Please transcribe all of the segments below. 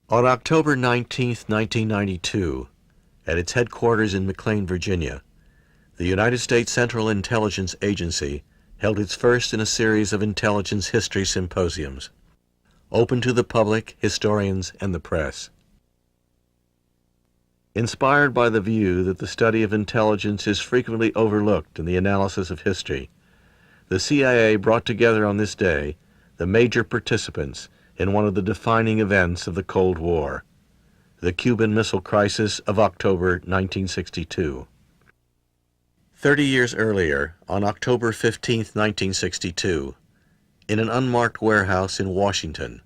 On October 19, 1992, at its headquarters in McLean, Virginia, the United States Central Intelligence Agency held its first in a series of intelligence history symposiums, open to the public, historians, and the press. Inspired by the view that the study of intelligence is frequently overlooked in the analysis of history, the CIA brought together on this day the major participants in one of the defining events of the Cold War, the Cuban Missile Crisis of October 1962. 30 years earlier, on October 15, 1962, in an unmarked warehouse in Washington,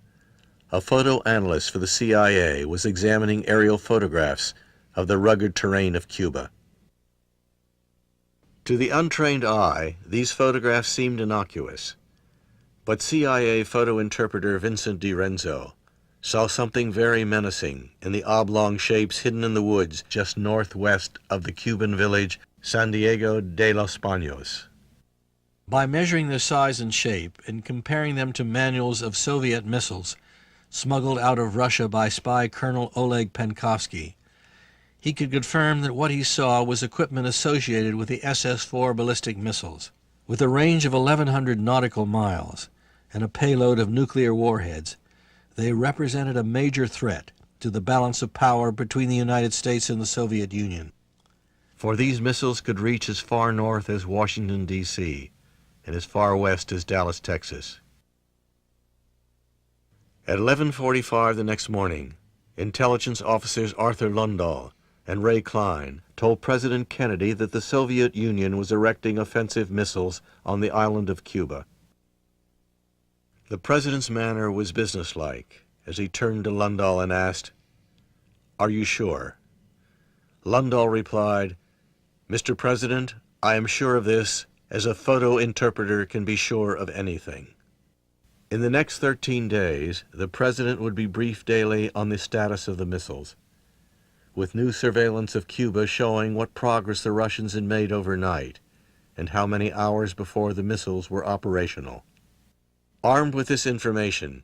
a photo analyst for the CIA was examining aerial photographs of the rugged terrain of Cuba. To the untrained eye, these photographs seemed innocuous, but CIA photo interpreter Vincent DiRenzo saw something very menacing in the oblong shapes hidden in the woods just northwest of the Cuban village San Diego de los Baños. By measuring their size and shape and comparing them to manuals of Soviet missiles smuggled out of Russia by spy Colonel Oleg Penkovsky, he could confirm that what he saw was equipment associated with the SS-4 ballistic missiles. With a range of 1,100 nautical miles and a payload of nuclear warheads, they represented a major threat to the balance of power between the United States and the Soviet Union. For these missiles could reach as far north as Washington, D.C., and as far west as Dallas, Texas. At 11:45 the next morning, intelligence officers Arthur Lundahl and Ray Klein told President Kennedy that the Soviet Union was erecting offensive missiles on the island of Cuba. The president's manner was businesslike as he turned to Lundahl and asked, "Are you sure?" Lundahl replied, "Mr. President, I am sure of this as a photo interpreter can be sure of anything." In the next 13 days, the president would be briefed daily on the status of the missiles, with new surveillance of Cuba showing what progress the Russians had made overnight and how many hours before the missiles were operational. Armed with this information,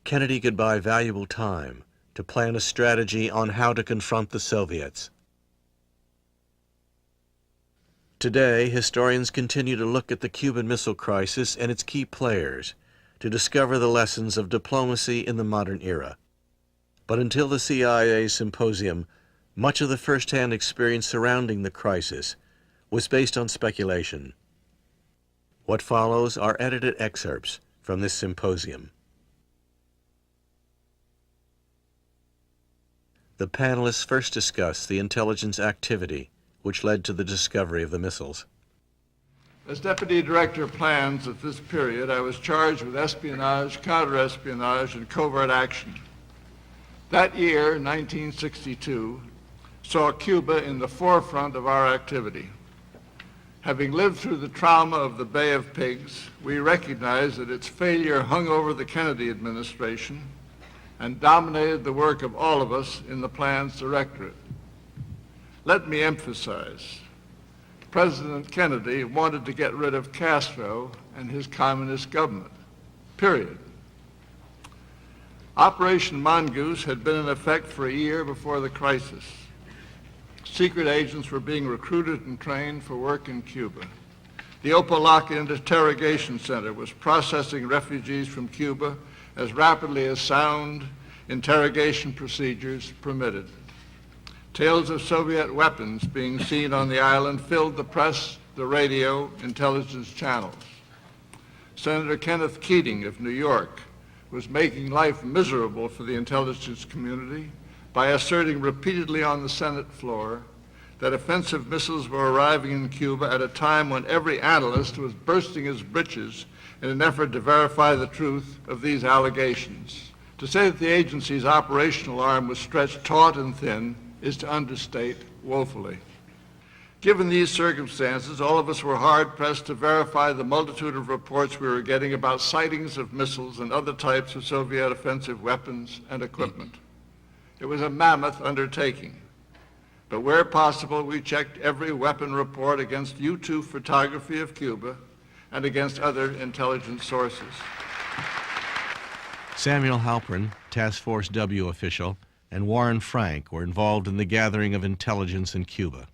Kennedy could buy valuable time to plan a strategy on how to confront the Soviets. Today, historians continue to look at the Cuban Missile Crisis and its key players to discover the lessons of diplomacy in the modern era. But until the CIA symposium, much of the first-hand experience surrounding the crisis was based on speculation. What follows are edited excerpts from this symposium. The panelists first discuss the intelligence activity which led to the discovery of the missiles. As Deputy Director of Plans at this period, I was charged with espionage, counter-espionage, and covert action. That year, 1962, saw Cuba in the forefront of our activity. Having lived through the trauma of the Bay of Pigs, we recognize that its failure hung over the Kennedy administration and dominated the work of all of us in the Plans Directorate. Let me emphasize, President Kennedy wanted to get rid of Castro and his communist government, period. Operation Mongoose had been in effect for a year before the crisis. Secret agents were being recruited and trained for work in Cuba. The Opalaca Interrogation Center was processing refugees from Cuba as rapidly as sound interrogation procedures permitted. Tales of Soviet weapons being seen on the island filled the press, the radio, intelligence channels. Senator Kenneth Keating of New York was making life miserable for the intelligence community by asserting repeatedly on the Senate floor that offensive missiles were arriving in Cuba at a time when every analyst was bursting his britches in an effort to verify the truth of these allegations. To say that the agency's operational arm was stretched taut and thin is to understate woefully. Given these circumstances, all of us were hard-pressed to verify the multitude of reports we were getting about sightings of missiles and other types of Soviet offensive weapons and equipment. It was a mammoth undertaking, but where possible, we checked every weapon report against U-2 photography of Cuba and against other intelligence sources. Samuel Halpern, Task Force W official, and Warren Frank were involved in the gathering of intelligence in Cuba.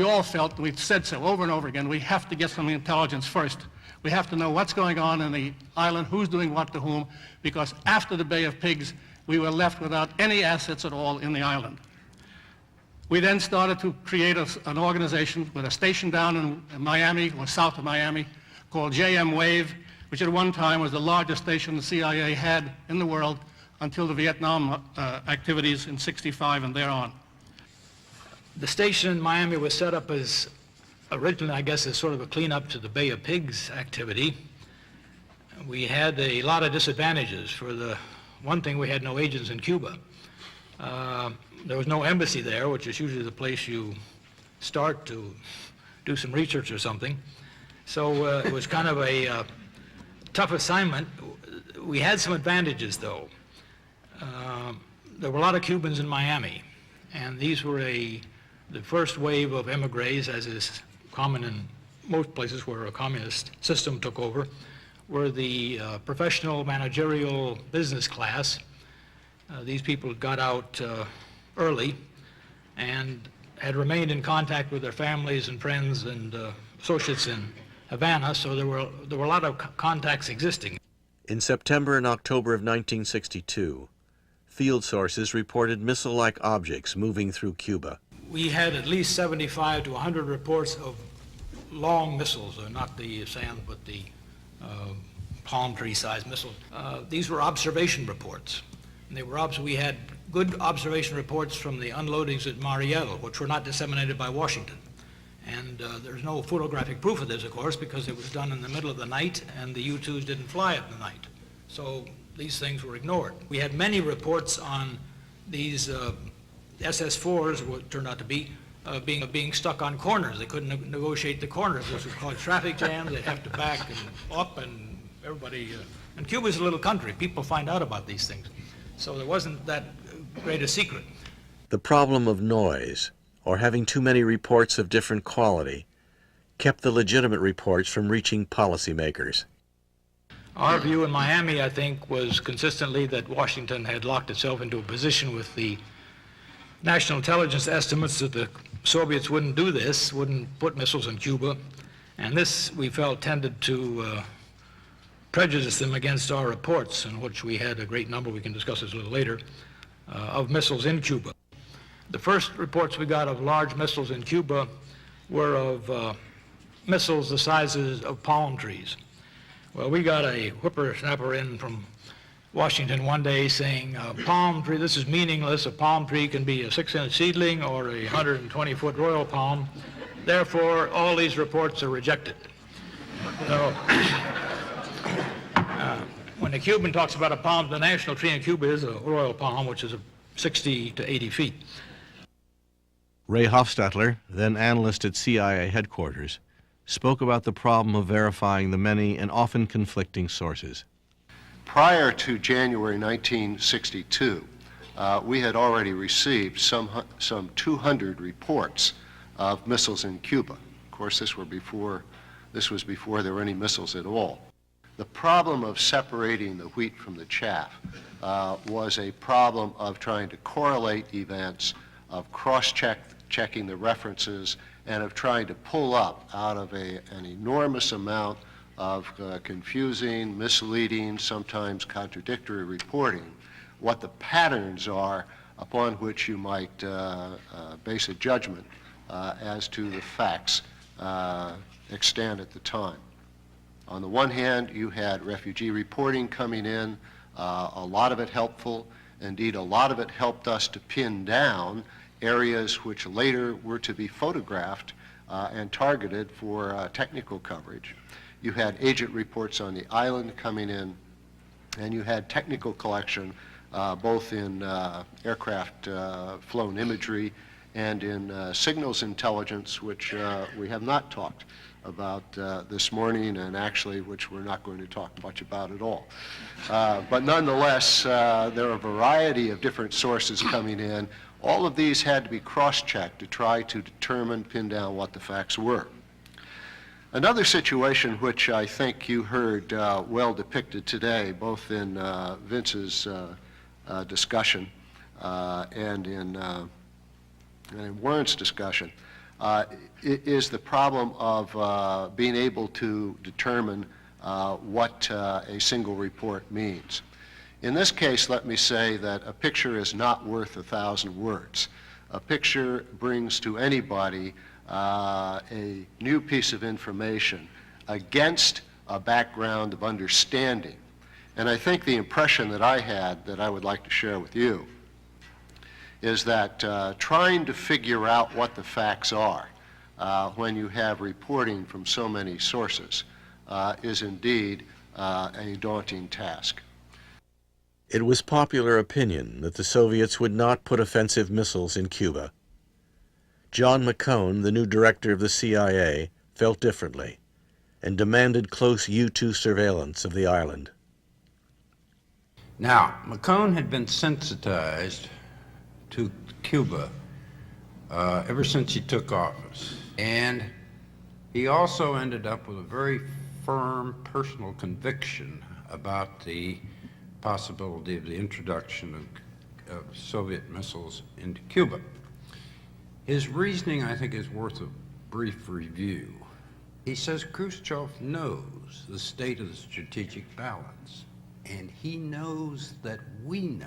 We all felt, we've said so over and over again, we have to get some intelligence first. We have to know what's going on in the island, who's doing what to whom, because after the Bay of Pigs, we were left without any assets at all in the island. We then started to create an organization with a station down in Miami, or south of Miami, called JM Wave, which at one time was the largest station the CIA had in the world until the Vietnam activities in '65 and thereon. The station in Miami was set up as originally, I guess, as sort of a cleanup to the Bay of Pigs activity. We had a lot of disadvantages. For the one thing, we had no agents in Cuba. There was no embassy there, which is usually the place you start to do some research or something. So it was kind of a tough assignment. We had some advantages, though. There were a lot of Cubans in Miami, and these were the first wave of emigres, as is common in most places where a communist system took over, were the professional managerial business class. These people got out early and had remained in contact with their families and friends and associates in Havana, so there were a lot of contacts existing. In September and October of 1962, field sources reported missile-like objects moving through Cuba. We had at least 75 to 100 reports of long missiles, not the sand, but the palm tree-sized missiles. These were observation reports. And they were we had good observation reports from the unloadings at Mariel, which were not disseminated by Washington. And there's no photographic proof of this, of course, because it was done in the middle of the night, and the U-2s didn't fly at the night. So these things were ignored. We had many reports on these SS-4s, what turned out to be, being stuck on corners. They couldn't negotiate the corners. This was called traffic jams. They'd have to back and up, and everybody... and Cuba's a little country. People find out about these things. So there wasn't that great a secret. The problem of noise, or having too many reports of different quality, kept the legitimate reports from reaching policymakers. Our view in Miami, I think, was consistently that Washington had locked itself into a position with the national intelligence estimates that the Soviets wouldn't do this, wouldn't put missiles in Cuba, and this, we felt, tended to prejudice them against our reports, in which we had a great number, we can discuss this a little later, of missiles in Cuba. The first reports we got of large missiles in Cuba were of missiles the sizes of palm trees. Well, we got a whippersnapper in from Washington one day saying, palm tree, this is meaningless. A palm tree can be a 6-inch seedling or a 120-foot royal palm. Therefore, all these reports are rejected. So, when a Cuban talks about a palm, the national tree in Cuba is a royal palm, which is 60 to 80 feet. Ray Hofstadter, then analyst at CIA headquarters, spoke about the problem of verifying the many and often conflicting sources. Prior to January 1962, we had already received some 200 reports of missiles in Cuba. Of course, this was before there were any missiles at all. The problem of separating the wheat from the chaff was a problem of trying to correlate events, of cross-checking the references, and of trying to pull up out of an enormous amount of confusing, misleading, sometimes contradictory reporting, what the patterns are upon which you might base a judgment as to the facts extant at the time. On the one hand, you had refugee reporting coming in, a lot of it helpful. Indeed, a lot of it helped us to pin down areas which later were to be photographed and targeted for technical coverage. You had agent reports on the island coming in, and you had technical collection both in aircraft flown imagery and in signals intelligence, which we have not talked about this morning, and actually which we're not going to talk much about at all. But nonetheless, there are a variety of different sources coming in. All of these had to be cross-checked to try to determine, pin down what the facts were. Another situation which I think you heard well depicted today, both in Vince's discussion and in Warren's discussion, is the problem of being able to determine what a single report means. In this case, let me say that a picture is not worth 1,000 words. A picture brings to anybody a new piece of information against a background of understanding. And I think the impression that I had that I would like to share with you is that trying to figure out what the facts are when you have reporting from so many sources is indeed a daunting task. It was popular opinion that the Soviets would not put offensive missiles in Cuba. John McCone, the new director of the CIA, felt differently and demanded close U-2 surveillance of the island. Now, McCone had been sensitized to Cuba ever since he took office, and he also ended up with a very firm personal conviction about the possibility of the introduction of Soviet missiles into Cuba. His reasoning, I think, is worth a brief review. He says Khrushchev knows the state of the strategic balance, and he knows that we know.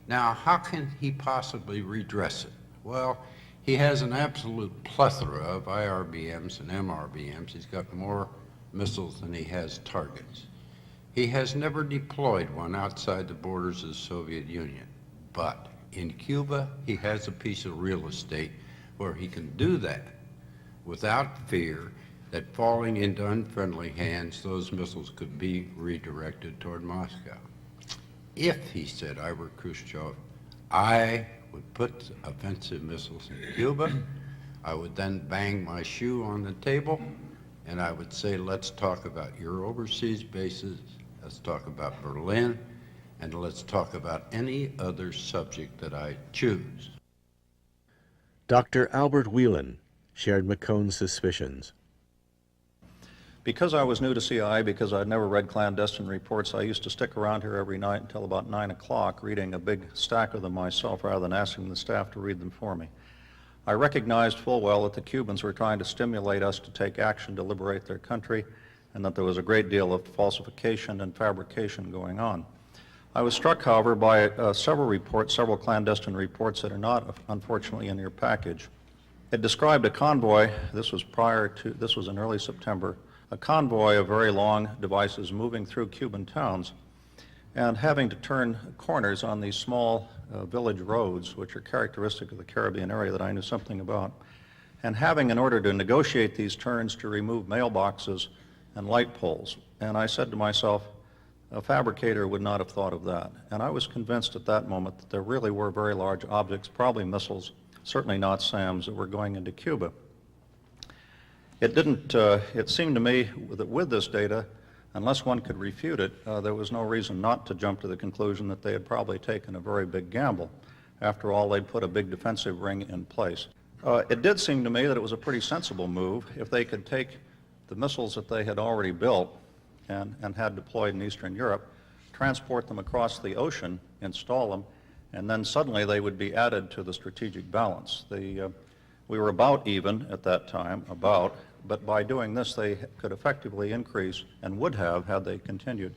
Now, how can he possibly redress it? Well, he has an absolute plethora of IRBMs and MRBMs. He's got more missiles than he has targets. He has never deployed one outside the borders of the Soviet Union, but in Cuba, he has a piece of real estate where he can do that without fear that falling into unfriendly hands, those missiles could be redirected toward Moscow. If, he said, I were Khrushchev, I would put offensive missiles in Cuba. I would then bang my shoe on the table, and I would say, let's talk about your overseas bases, let's talk about Berlin, and let's talk about any other subject that I choose. Dr. Albert Whelan shared McCone's suspicions. Because I was new to CIA, because I'd never read clandestine reports, I used to stick around here every night until about 9 o'clock reading a big stack of them myself rather than asking the staff to read them for me. I recognized full well that the Cubans were trying to stimulate us to take action to liberate their country, and that there was a great deal of falsification and fabrication going on. I was struck, however, by several clandestine reports that are not, unfortunately, in your package. It described a convoy, this was in early September, a convoy of very long devices moving through Cuban towns and having to turn corners on these small village roads, which are characteristic of the Caribbean area that I knew something about, and having, in order to negotiate these turns, to remove mailboxes and light poles. And I said to myself, a fabricator would not have thought of that. And I was convinced at that moment that there really were very large objects, probably missiles, certainly not SAMs, that were going into Cuba. It seemed to me that with this data, unless one could refute it, there was no reason not to jump to the conclusion that they had probably taken a very big gamble. After all, they'd put a big defensive ring in place. It did seem to me that it was a pretty sensible move if they could take the missiles that they had already built and had deployed in Eastern Europe, transport them across the ocean, install them, and then suddenly they would be added to the strategic balance. We were about even at that time, but by doing this they could effectively increase, and would have had they continued,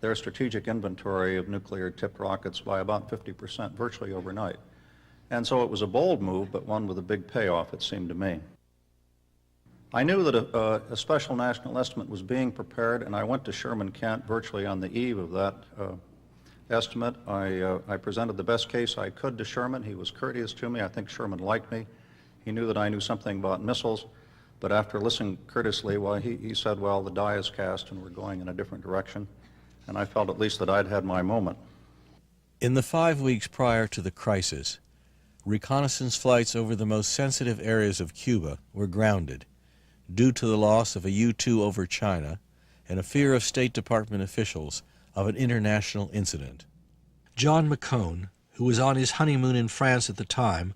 their strategic inventory of nuclear-tipped rockets by about 50%, virtually overnight. And so it was a bold move, but one with a big payoff, it seemed to me. I knew that a special national estimate was being prepared, and I went to Sherman Kent virtually on the eve of that estimate. I presented the best case I could to Sherman. He was courteous to me. I think Sherman liked me. He knew that I knew something about missiles, but after listening courteously, well, he said, well, the die is cast and we're going in a different direction, and I felt at least that I'd had my moment. In the 5 weeks prior to the crisis, reconnaissance flights over the most sensitive areas of Cuba were grounded due to the loss of a U-2 over China and a fear of State Department officials of an international incident. John McCone, who was on his honeymoon in France at the time,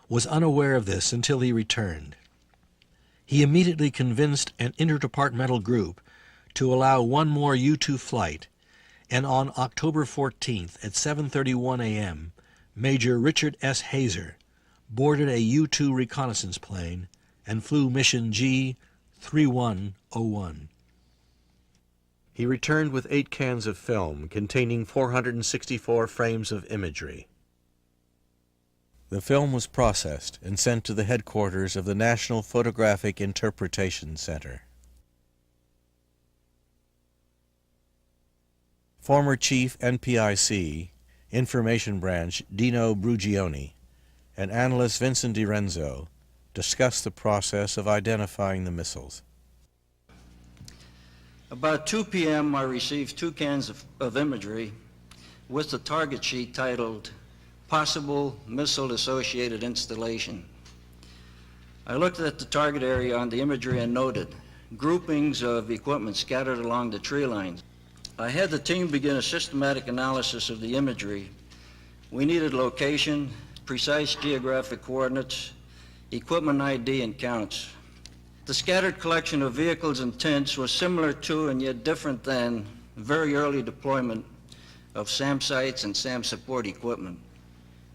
was unaware of this until he returned. He immediately convinced an interdepartmental group to allow one more U-2 flight, and on October 14th at 7:31 a.m., Major Richard S. Hazer boarded a U-2 reconnaissance plane and flew mission G-3101. He returned with 8 cans of film containing 464 frames of imagery. The film was processed and sent to the headquarters of the National Photographic Interpretation Center. Former Chief NPIC, Information Branch Dino Brugioni, and analyst Vincent DiRenzo discussed the process of identifying the missiles. About 2 p.m. I received 2 cans of imagery with the target sheet titled Possible Missile Associated Installation. I looked at the target area on the imagery and noted groupings of equipment scattered along the tree lines. I had the team begin a systematic analysis of the imagery. We needed location, precise geographic coordinates, equipment ID, and counts. The scattered collection of vehicles and tents was similar to and yet different than very early deployment of SAM sites and SAM support equipment.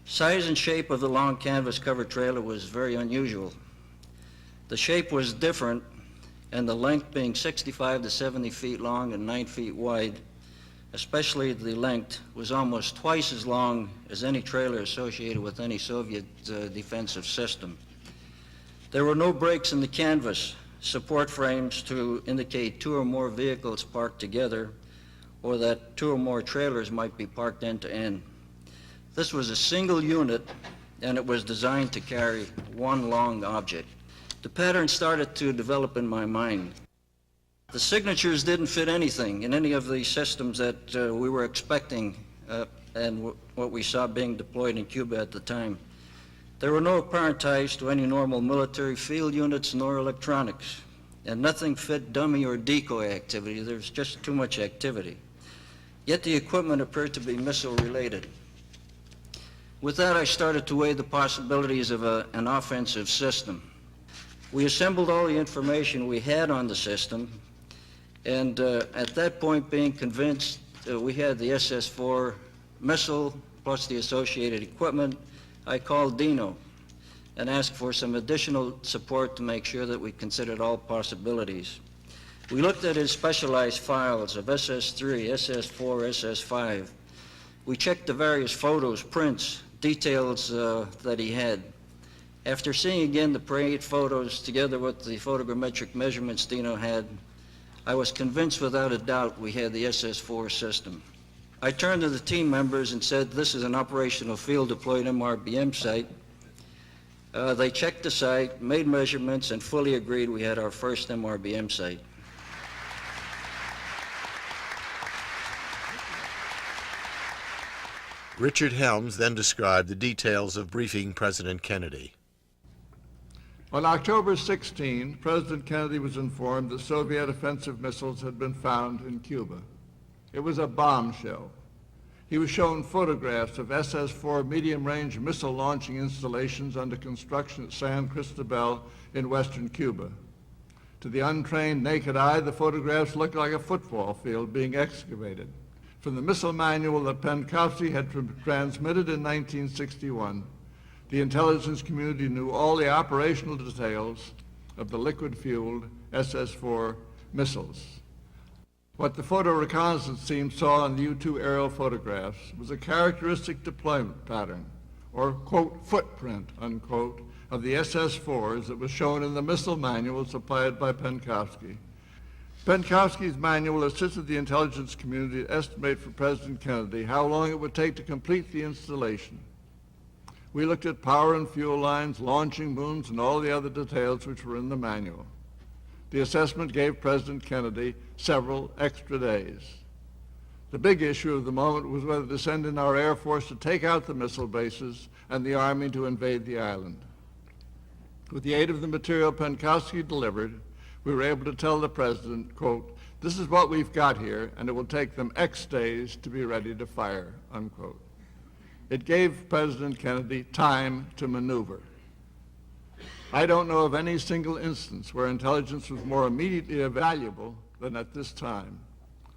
Size and shape of the long canvas cover trailer was very unusual. The shape was different, and the length being 65 to 70 feet long and 9 feet wide, especially the length, was almost twice as long as any trailer associated with any Soviet defensive system. There were no breaks in the canvas, support frames to indicate 2 or more vehicles parked together, or that 2 or more trailers might be parked end to end. This was a single unit, and it was designed to carry one long object. The pattern started to develop in my mind. The signatures didn't fit anything in any of the systems that we were expecting and what we saw being deployed in Cuba at the time. There were no apparent ties to any normal military field units nor electronics, and nothing fit dummy or decoy activity. There was just too much activity. Yet the equipment appeared to be missile-related. With that, I started to weigh the possibilities of an offensive system. We assembled all the information we had on the system, and at that point, being convinced we had the SS-4 missile plus the associated equipment, I called Dino and asked for some additional support to make sure that we considered all possibilities. We looked at his specialized files of SS-3, SS-4, SS-5. We checked the various photos, prints, details that he had. After seeing again the parade photos together with the photogrammetric measurements Dino had, I was convinced without a doubt we had the SS-4 system. I turned to the team members and said, this is an operational field deployed MRBM site. They checked the site, made measurements, and fully agreed we had our first MRBM site. Richard Helms then described the details of briefing President Kennedy. On October 16, President Kennedy was informed that Soviet offensive missiles had been found in Cuba. It was a bombshell. He was shown photographs of SS-4 medium-range missile launching installations under construction at San Cristobal in western Cuba. To the untrained naked eye, the photographs looked like a football field being excavated. From the missile manual that Penkovsky had transmitted in 1961, the intelligence community knew all the operational details of the liquid-fueled SS-4 missiles. What the photo reconnaissance team saw on the U-2 aerial photographs was a characteristic deployment pattern, or, quote, footprint, unquote, of the SS-4s that was shown in the missile manual supplied by Penkovsky. Penkovsky's manual assisted the intelligence community to estimate for President Kennedy how long it would take to complete the installation. We looked at power and fuel lines, launching booms, and all the other details which were in the manual. The assessment gave President Kennedy several extra days. The big issue of the moment was whether to send in our Air Force to take out the missile bases and the Army to invade the island. With the aid of the material Penkovsky delivered, we were able to tell the President, quote, this is what we've got here, and it will take them X days to be ready to fire, unquote. It gave President Kennedy time to maneuver. I don't know of any single instance where intelligence was more immediately valuable than at this time.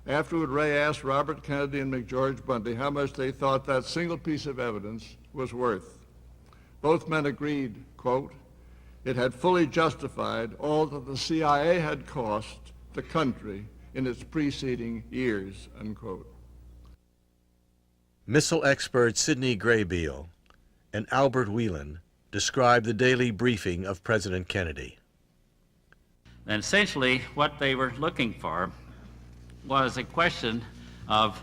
Afterward, Ray asked Robert Kennedy and McGeorge Bundy how much they thought that single piece of evidence was worth. Both men agreed, quote, it had fully justified all that the CIA had cost the country in its preceding years, unquote. Missile expert Sidney Graybeal and Albert Whelan described the daily briefing of President Kennedy. And essentially what they were looking for was a question of,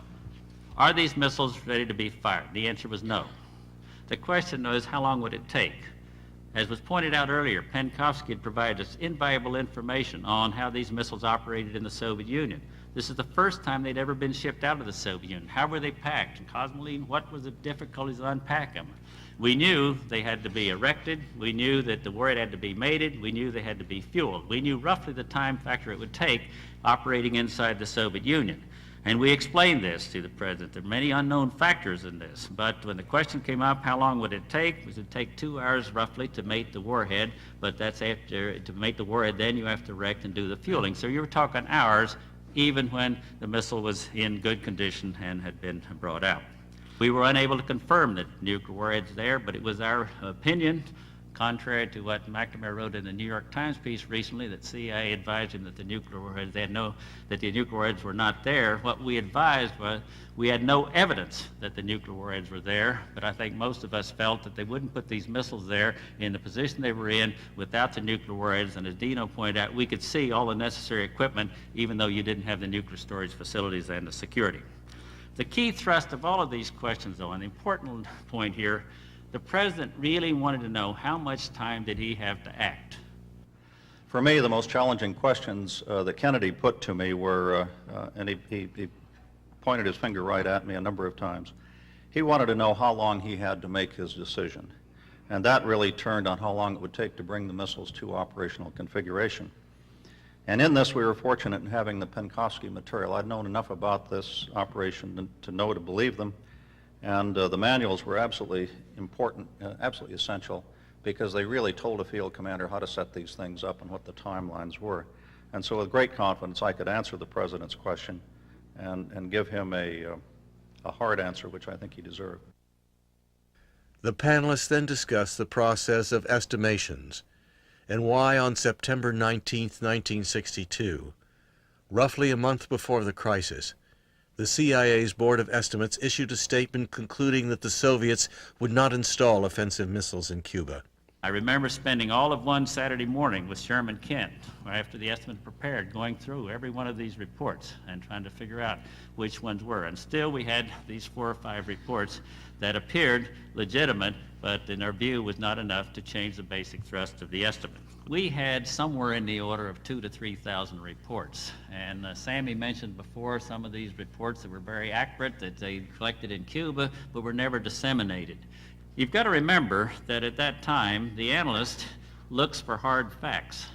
are these missiles ready to be fired? The answer was no. The question was, how long would it take? As was pointed out earlier, Penkovsky had provided us invaluable information on how these missiles operated in the Soviet Union. This is the first time they'd ever been shipped out of the Soviet Union. How were they packed? And Cosmoline, what was the difficulties of unpacking them? We knew they had to be erected. We knew that the warhead had to be mated. We knew they had to be fueled. We knew roughly the time factor it would take operating inside the Soviet Union. And we explained this to the President. There are many unknown factors in this, but when the question came up, how long would it take? It would take 2 hours roughly to mate the warhead, but that's after, to mate the warhead, then you have to erect and do the fueling. So you were talking hours, even when the missile was in good condition and had been brought out. We were unable to confirm that nuclear warheads there, but it was our opinion, contrary to what McNamara wrote in the New York Times piece recently, that CIA advised him that the nuclear warheads, that the nuclear warheads were not there. What we advised was we had no evidence that the nuclear warheads were there, but I think most of us felt that they wouldn't put these missiles there in the position they were in without the nuclear warheads. And as Dino pointed out, we could see all the necessary equipment, even though you didn't have the nuclear storage facilities and the security. The key thrust of all of these questions, though, and the important point here, the President really wanted to know how much time did he have to act. For me, the most challenging questions that Kennedy put to me were, and he pointed his finger right at me a number of times, he wanted to know how long he had to make his decision. And that really turned on how long it would take to bring the missiles to operational configuration. And in this, we were fortunate in having the Penkovsky material. I'd known enough about this operation to know to believe them. And the manuals were absolutely important, absolutely essential, because they really told a field commander how to set these things up and what the timelines were. And so with great confidence, I could answer the President's question and give him a hard answer, which I think he deserved. The panelists then discussed the process of estimations and why on September 19, 1962, roughly a month before the crisis, the CIA's Board of Estimates issued a statement concluding that the Soviets would not install offensive missiles in Cuba. I remember spending all of one Saturday morning with Sherman Kent, after the estimate prepared, going through every one of these reports and trying to figure out which ones were. And still we had these 4 or 5 reports that appeared legitimate, but in our view was not enough to change the basic thrust of the estimate. We had somewhere in the order of 2,000 to 3,000 reports, and Sammy mentioned before some of these reports that were very accurate, that they collected in Cuba, but were never disseminated. You've got to remember that at that time, the analyst looks for hard facts.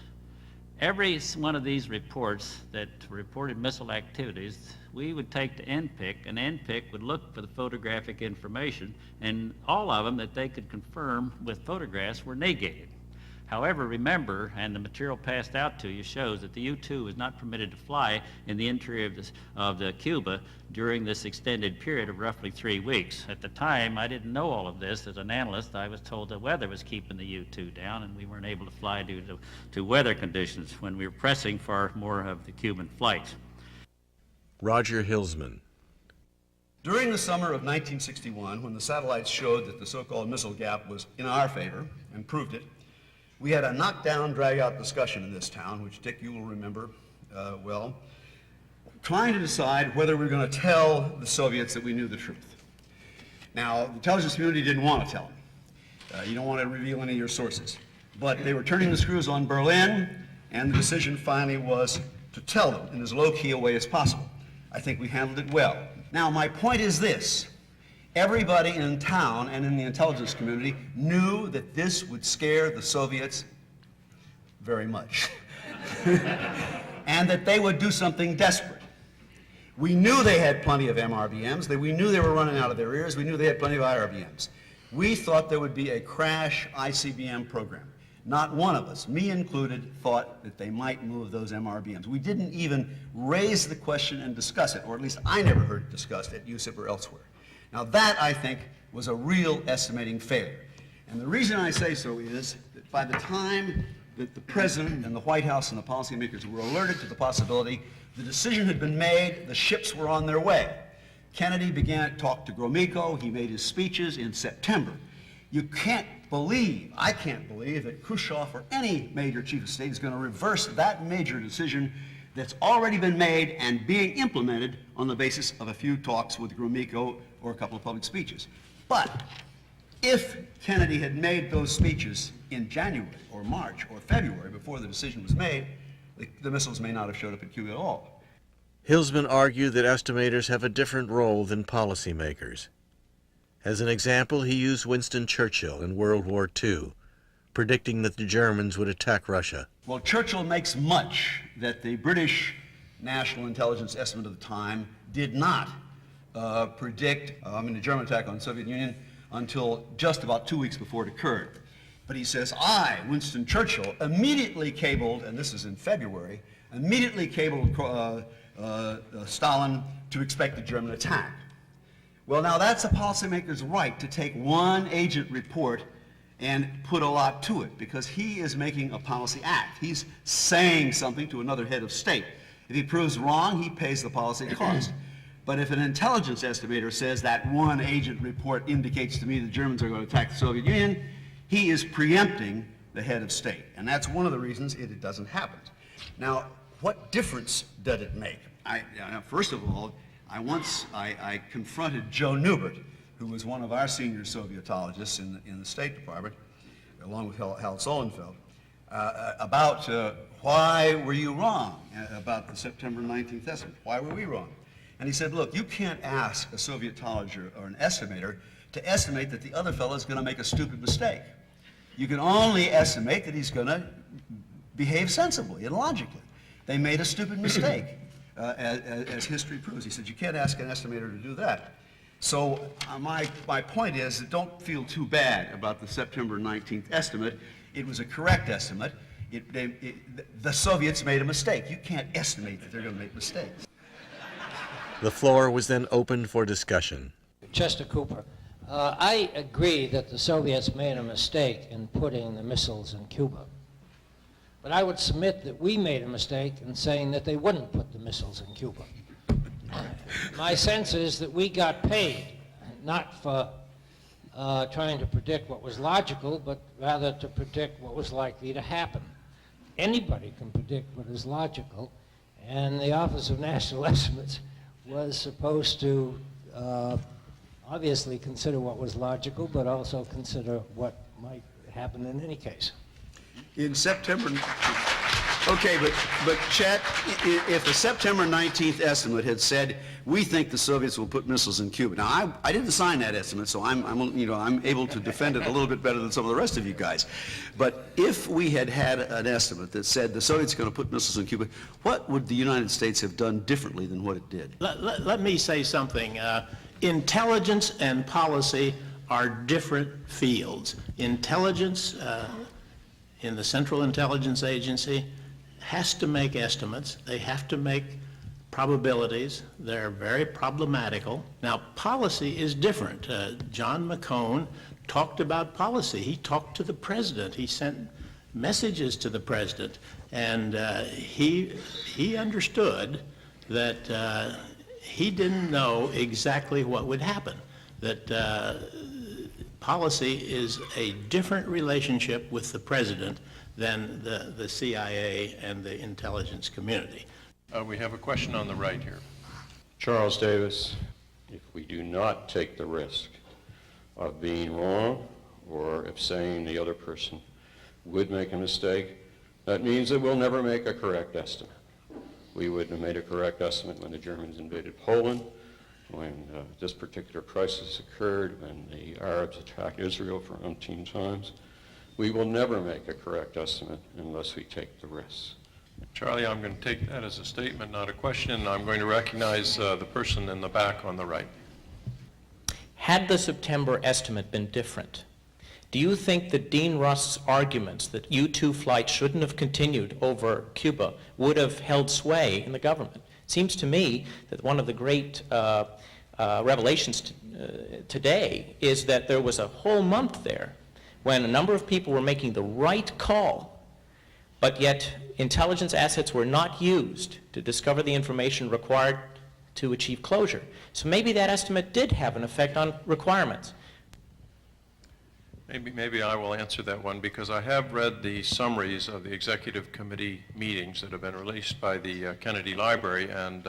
Every one of these reports that reported missile activities, we would take to NPIC, and NPIC would look for the photographic information, and all of them that they could confirm with photographs were negated. However, remember, and the material passed out to you shows that the U-2 was not permitted to fly in the interior of the Cuba during this extended period of roughly 3 weeks. At the time, I didn't know all of this. As an analyst, I was told the weather was keeping the U-2 down, and we weren't able to fly due to weather conditions when we were pressing for more of the Cuban flights. Roger Hilsman. During the summer of 1961, when the satellites showed that the so-called missile gap was in our favor and proved it, we had a knockdown, drag-out discussion in this town, which, Dick, you will remember well, trying to decide whether we were going to tell the Soviets that we knew the truth. Now, the intelligence community didn't want to tell them. You don't want to reveal any of your sources. But they were turning the screws on Berlin, and the decision finally was to tell them in as low-key a way as possible. I think we handled it well. Now, my point is this. Everybody in town and in the intelligence community knew that this would scare the Soviets very much, and that they would do something desperate. We knew they had plenty of MRBMs, we knew they were running out of their ears, we knew they had plenty of IRBMs. We thought there would be a crash ICBM program. not one of us, me included, thought that they might move those MRBMs. We didn't even raise the question and discuss it, or at least I never heard it discussed at USIP or elsewhere. Now that, I think, was a real estimating failure. And the reason I say so is that by the time that the President and the White House and the policymakers were alerted to the possibility, the decision had been made, the ships were on their way. Kennedy began to talk to Gromyko, he made his speeches in September. You can't believe, I can't believe, that Khrushchev or any major chief of state is going to reverse that major decision that's already been made and being implemented on the basis of a few talks with Gromyko or a couple of public speeches. But if Kennedy had made those speeches in January or March or February before the decision was made, the missiles may not have showed up in Cuba at all. Hillsman argued that estimators have a different role than policymakers. As an example, he used Winston Churchill in World War II, predicting that the Germans would attack Russia. Well, Churchill makes much that the British National Intelligence Estimate of the time did not predict the German attack on the Soviet Union until just about 2 weeks before it occurred. But he says, I, Winston Churchill, immediately cabled, and this is in February, immediately cabled Stalin to expect a German attack. Well, now that's a policymaker's right to take one agent report and put a lot to it, because he is making a policy act. He's saying something to another head of state. If he proves wrong, he pays the policy cost. But if an intelligence estimator says that one agent report indicates to me the Germans are going to attack the Soviet Union, he is preempting the head of state. And that's one of the reasons it doesn't happen. Now, what difference does it make? First of all, I confronted Joe Newbert, who was one of our senior Sovietologists in the State Department, along with Hal Solenfeld, about why were you wrong about the September 19th estimate? Why were we wrong? And he said, look, you can't ask a Sovietologist or an estimator to estimate that the other fellow is going to make a stupid mistake. You can only estimate that he's going to behave sensibly and logically. They made a stupid mistake, as history proves. He said, you can't ask an estimator to do that. So my point is, don't feel too bad about the September 19th estimate. It was a correct estimate. The Soviets made a mistake. You can't estimate that they're going to make mistakes. The floor was then opened for discussion. Chester Cooper. I agree that the Soviets made a mistake in putting the missiles in Cuba. But I would submit that we made a mistake in saying that they wouldn't put the missiles in Cuba. My sense is that we got paid, not for trying to predict what was logical, but rather to predict what was likely to happen. Anybody can predict what is logical, and the Office of National Estimates was supposed to obviously consider what was logical, but also consider what might happen in any case. In September, okay, but Chet, if the September 19th estimate had said, we think the Soviets will put missiles in Cuba. Now, I didn't sign that estimate, so I'm able to defend it a little bit better than some of the rest of you guys. But if we had had an estimate that said the Soviets are going to put missiles in Cuba, what would the United States have done differently than what it did? Let me say something. Intelligence and policy are different fields. Intelligence in the Central Intelligence Agency has to make estimates. They have to make probabilities. They're very problematical. Now, policy is different. John McCone talked about policy. He talked to the president. He sent messages to the president. And he understood that he didn't know exactly what would happen, that policy is a different relationship with the president than the CIA and the intelligence community. We have a question on the right here. Charles Davis, if we do not take the risk of being wrong or of saying the other person would make a mistake, that means that we'll never make a correct estimate. We wouldn't have made a correct estimate when the Germans invaded Poland, when this particular crisis occurred, when the Arabs attacked Israel for umpteen times. We will never make a correct estimate unless we take the risks. Charlie, I'm going to take that as a statement, not a question. I'm going to recognize the person in the back on the right. Had the September estimate been different, Do you think that Dean Rust's arguments that U-2 flight shouldn't have continued over Cuba would have held sway in the government? It seems to me that one of the great revelations today is that there was a whole month there when a number of people were making the right call, but yet intelligence assets were not used to discover the information required to achieve closure. So maybe that estimate did have an effect on requirements. Maybe I will answer that one, because I have read the summaries of the executive committee meetings that have been released by the Kennedy Library, and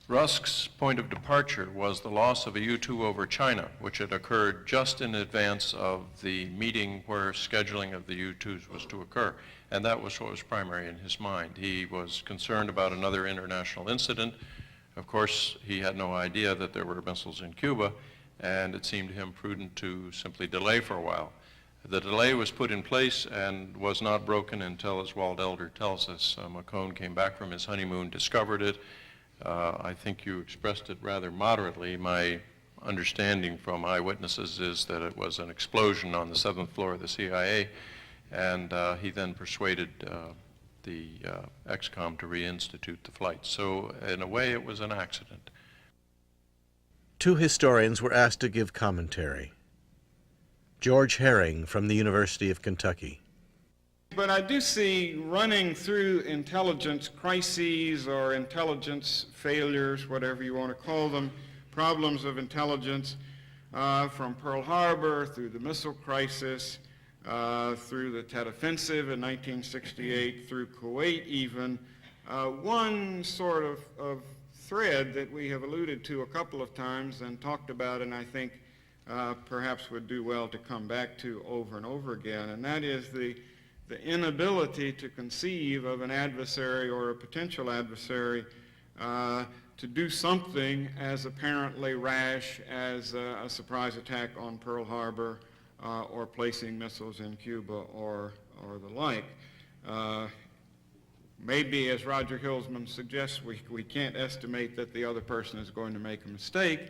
Rusk's point of departure was the loss of a U-2 over China, which had occurred just in advance of the meeting where scheduling of the U-2s was to occur. And that was what was primary in his mind. He was concerned about another international incident. Of course, he had no idea that there were missiles in Cuba, and it seemed to him prudent to simply delay for a while. The delay was put in place and was not broken until, as Walt Elder tells us, McCone came back from his honeymoon, discovered it. I think you expressed it rather moderately. My understanding from eyewitnesses is that it was an explosion on the 7th floor of the CIA, and he then persuaded the ExComm to reinstitute the flight. So in a way, it was an accident. 2 historians were asked to give commentary. George Herring from the University of Kentucky. But I do see running through intelligence crises or intelligence failures, whatever you want to call them, problems of intelligence from Pearl Harbor through the missile crisis, through the Tet Offensive in 1968, through Kuwait even. One sort of thread that we have alluded to a couple of times and talked about, and I think perhaps would do well to come back to over and over again, and that is the inability to conceive of an adversary or a potential adversary to do something as apparently rash as a surprise attack on Pearl Harbor or placing missiles in Cuba or the like. Maybe, as Roger Hilsman suggests, we can't estimate that the other person is going to make a mistake,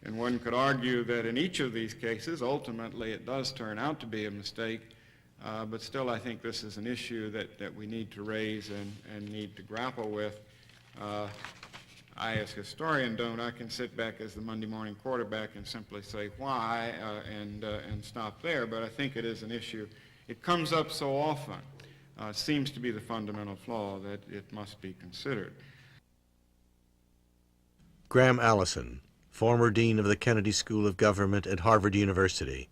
and one could argue that in each of these cases, ultimately it does turn out to be a mistake, but still I think this is an issue that we need to raise and need to grapple with. I, as historian, don't. I can sit back as the Monday morning quarterback and simply say why and stop there, but I think it is an issue. It comes up so often. Seems to be the fundamental flaw that it must be considered. Graham Allison, former dean of the Kennedy School of Government at Harvard University,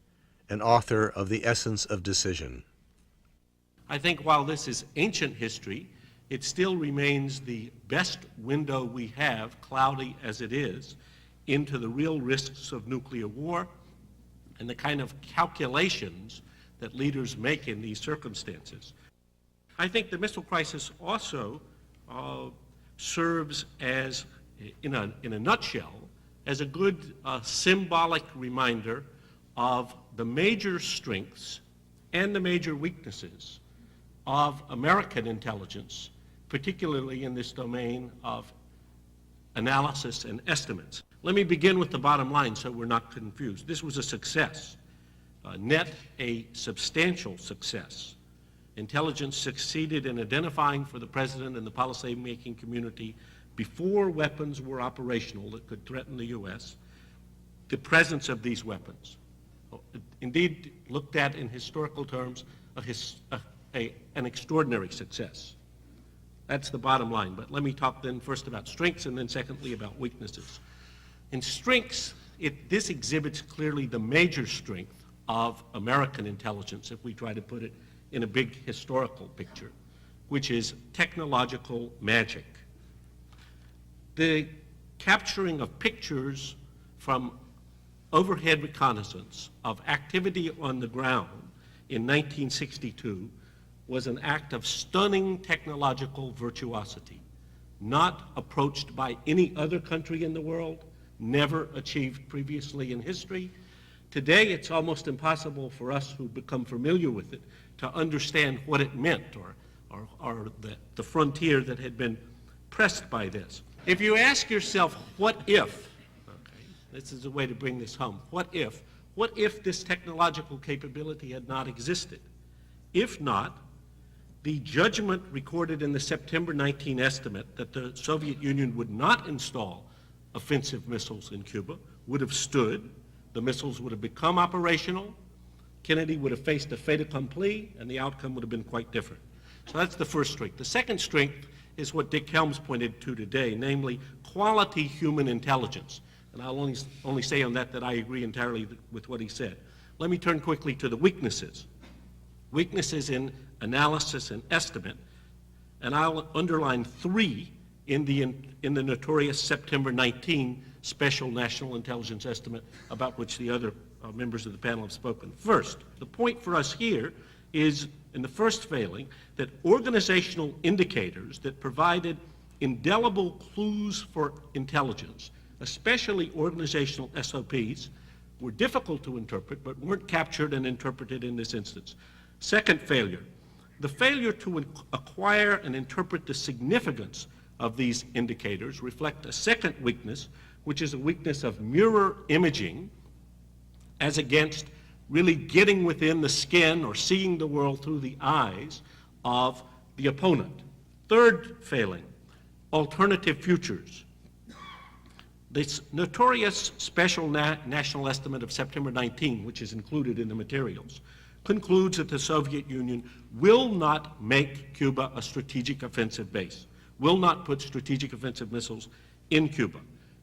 and author of The Essence of Decision. I think while this is ancient history, it still remains the best window we have, cloudy as it is, into the real risks of nuclear war and the kind of calculations that leaders make in these circumstances. I think the missile crisis also serves as, in a nutshell, as a good symbolic reminder of the major strengths and the major weaknesses of American intelligence, particularly in this domain of analysis and estimates. Let me begin with the bottom line so we're not confused. This was a success, net a substantial success. Intelligence succeeded in identifying for the president and the policy-making community before weapons were operational that could threaten the U.S., the presence of these weapons. Indeed, looked at in historical terms, an extraordinary success. That's the bottom line. But let me talk then first about strengths and then secondly about weaknesses. In strengths, this exhibits clearly the major strength of American intelligence, if we try to put it in a big historical picture, which is technological magic. The capturing of pictures from overhead reconnaissance of activity on the ground in 1962 was an act of stunning technological virtuosity, not approached by any other country in the world, never achieved previously in history. Today, it's almost impossible for us who become familiar with it to understand what it meant or the frontier that had been pressed by this. If you ask yourself, what if, okay, this is a way to bring this home, what if What if this technological capability had not existed? If not, the judgment recorded in the September 19 estimate that the Soviet Union would not install offensive missiles in Cuba would have stood. The missiles would have become operational. Kennedy would have faced a fait accompli, and the outcome would have been quite different. So that's the first strength. The second strength is what Dick Helms pointed to today, namely quality human intelligence. And I'll only say on that I agree entirely with what he said. Let me turn quickly to the weaknesses. Weaknesses in analysis and estimate, and I'll underline 3 in the notorious September 19 Special National Intelligence Estimate about which the other members of the panel have spoken. First, the point for us here is, in the first failing, that organizational indicators that provided indelible clues for intelligence, especially organizational SOPs, were difficult to interpret but weren't captured and interpreted in this instance. Second failure, the failure to acquire and interpret the significance of these indicators reflect a second weakness, which is a weakness of mirror imaging as against really getting within the skin or seeing the world through the eyes of the opponent. Third failing, alternative futures. This notorious Special National Estimate of September 19, which is included in the materials, concludes that the Soviet Union will not make Cuba a strategic offensive base, will not put strategic offensive missiles in Cuba.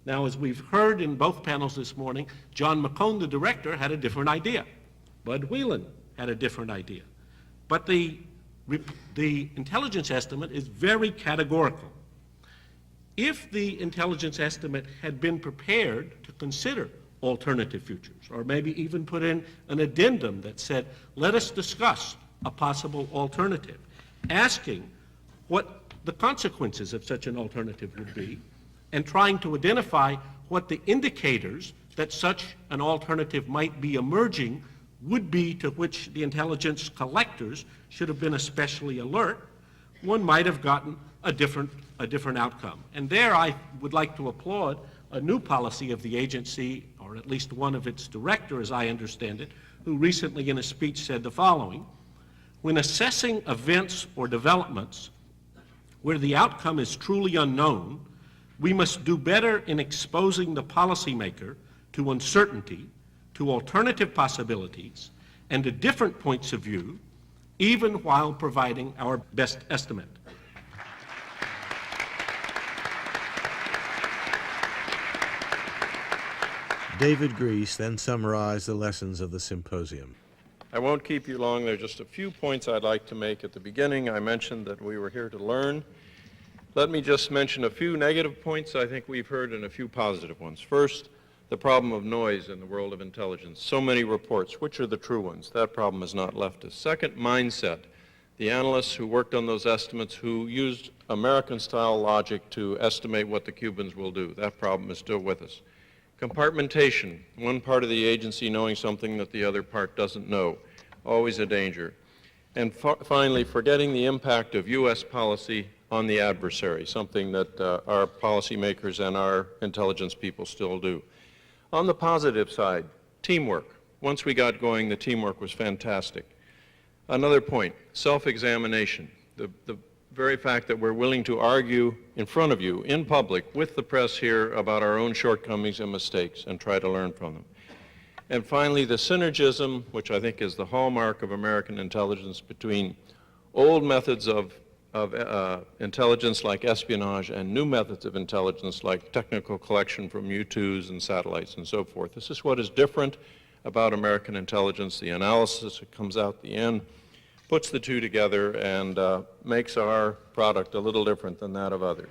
Now, as we've heard in both panels this morning, John McCone, the director, had a different idea. Bud Whelan had a different idea. But the intelligence estimate is very categorical. If the intelligence estimate had been prepared to consider alternative futures, or maybe even put in an addendum that said, let us discuss a possible alternative, asking what the consequences of such an alternative would be, and trying to identify what the indicators that such an alternative might be emerging would be, to which the intelligence collectors should have been especially alert, one might have gotten a different outcome. And there I would like to applaud a new policy of the agency, or at least one of its directors, as I understand it, who recently in a speech said the following: when assessing events or developments where the outcome is truly unknown, we must do better in exposing the policymaker to uncertainty, to alternative possibilities, and to different points of view, even while providing our best estimate. David Grease then summarized the lessons of the symposium. I won't keep you long. There are just a few points I'd like to make at the beginning. I mentioned that we were here to learn. Let me just mention a few negative points I think we've heard and a few positive ones. First, the problem of noise in the world of intelligence. So many reports. Which are the true ones? That problem has not left us. Second, mindset. The analysts who worked on those estimates, who used American-style logic to estimate what the Cubans will do. That problem is still with us. Compartmentation. One part of the agency knowing something that the other part doesn't know. Always a danger. And finally, forgetting the impact of U.S. policy on the adversary, something that our policymakers and our intelligence people still do. On the positive side, teamwork. Once we got going, the teamwork was fantastic. Another point, self-examination. The very fact that we're willing to argue in front of you, in public, with the press here about our own shortcomings and mistakes and try to learn from them. And finally, the synergism, which I think is the hallmark of American intelligence, between old methods of intelligence like espionage and new methods of intelligence like technical collection from U-2s and satellites and so forth. This is what is different about American intelligence. The analysis that comes out at the end puts the two together and makes our product a little different than that of others.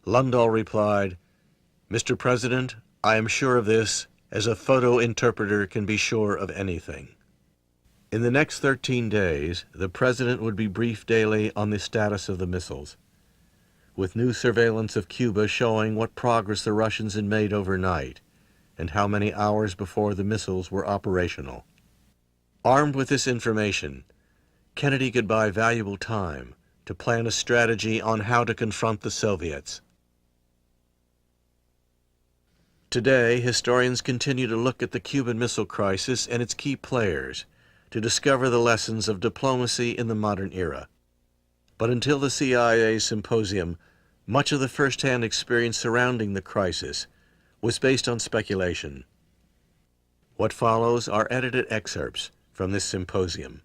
Lundahl replied, "Mr. President, I am sure of this, as a photo interpreter can be sure of anything." In the next 13 days, the President would be briefed daily on the status of the missiles, with new surveillance of Cuba showing what progress the Russians had made overnight and how many hours before the missiles were operational. Armed with this information, Kennedy could buy valuable time to plan a strategy on how to confront the Soviets. Today, historians continue to look at the Cuban Missile Crisis and its key players to discover the lessons of diplomacy in the modern era. But until the CIA symposium, much of the first-hand experience surrounding the crisis was based on speculation. What follows are edited excerpts from this symposium.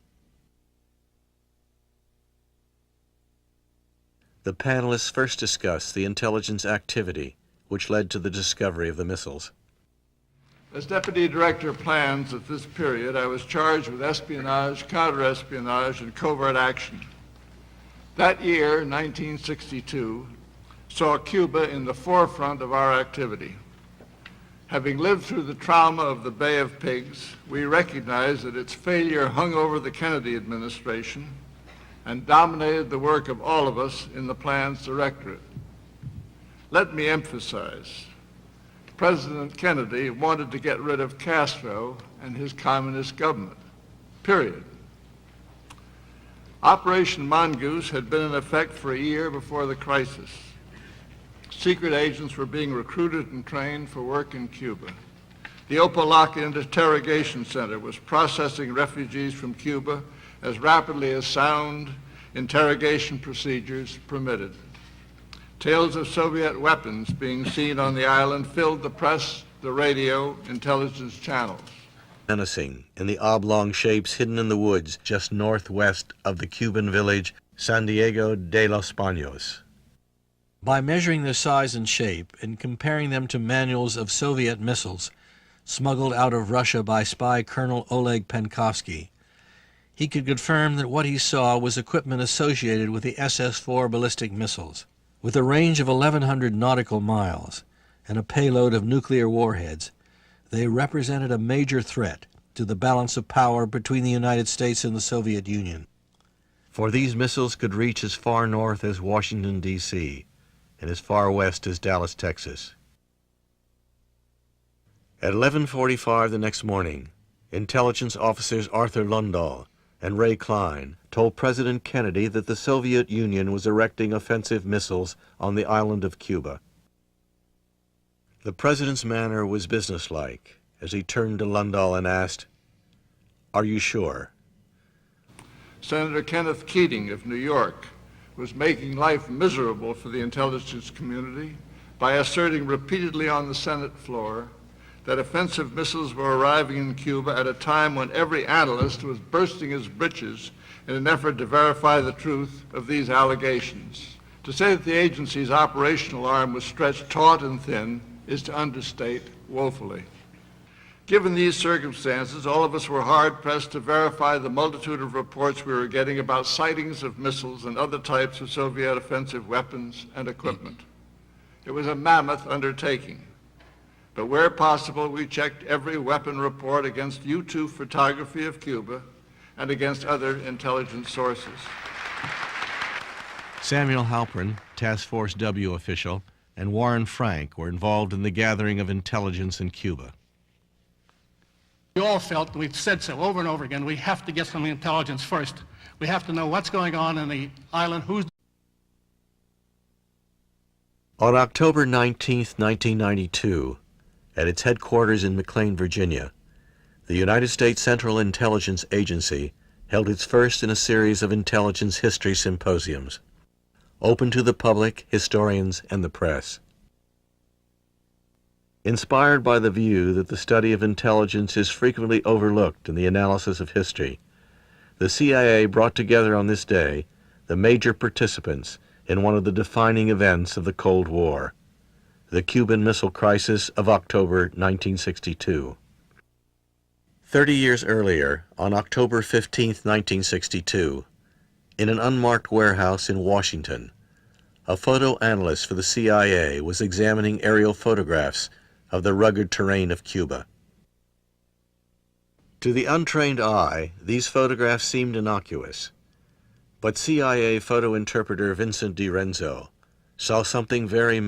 The panelists first discuss the intelligence activity which led to the discovery of the missiles. As Deputy Director of Plans at this period, I was charged with espionage, counter-espionage, and covert action. That year, 1962, saw Cuba in the forefront of our activity. Having lived through the trauma of the Bay of Pigs, we recognized that its failure hung over the Kennedy administration and dominated the work of all of us in the Plans Directorate. Let me emphasize, President Kennedy wanted to get rid of Castro and his communist government, period. Operation Mongoose had been in effect for a year before the crisis. Secret agents were being recruited and trained for work in Cuba. The Opalaca Interrogation Center was processing refugees from Cuba as rapidly as sound interrogation procedures permitted. Tales of Soviet weapons being seen on the island filled the press, the radio, intelligence channels. Menacing in the oblong shapes hidden in the woods just northwest of the Cuban village San Diego de los Baños. By measuring their size and shape and comparing them to manuals of Soviet missiles smuggled out of Russia by spy Colonel Oleg Penkovsky, he could confirm that what he saw was equipment associated with the SS-4 ballistic missiles. With a range of 1,100 nautical miles and a payload of nuclear warheads, they represented a major threat to the balance of power between the United States and the Soviet Union. For these missiles could reach as far north as Washington, D.C., and as far west as Dallas, Texas. At 11:45 the next morning, intelligence officers Arthur Lundahl and Ray Klein told President Kennedy that the Soviet Union was erecting offensive missiles on the island of Cuba. The president's manner was businesslike as he turned to Lundahl and asked, "Are you sure?" Senator Kenneth Keating of New York was making life miserable for the intelligence community by asserting repeatedly on the Senate floor that offensive missiles were arriving in Cuba at a time when every analyst was bursting his britches in an effort to verify the truth of these allegations. To say that the agency's operational arm was stretched taut and thin is to understate woefully. Given these circumstances, all of us were hard-pressed to verify the multitude of reports we were getting about sightings of missiles and other types of Soviet offensive weapons and equipment. It was a mammoth undertaking. But where possible, we checked every weapon report against U-2 photography of Cuba and against other intelligence sources. Samuel Halpern, Task Force W official, and Warren Frank were involved in the gathering of intelligence in Cuba. We all felt, we've said so over and over again, we have to get some intelligence first. We have to know what's going on in the island, who's... On October 19, 1992, at its headquarters in McLean, Virginia, the United States Central Intelligence Agency held its first in a series of intelligence history symposiums, open to the public, historians, and the press. Inspired by the view that the study of intelligence is frequently overlooked in the analysis of history, the CIA brought together on this day the major participants in one of the defining events of the Cold War, the Cuban Missile Crisis of October 1962. 30 years earlier, on October 15, 1962, in an unmarked warehouse in Washington, a photo analyst for the CIA was examining aerial photographs of the rugged terrain of Cuba. To the untrained eye, these photographs seemed innocuous. But CIA photo interpreter Vincent DiRenzo saw something very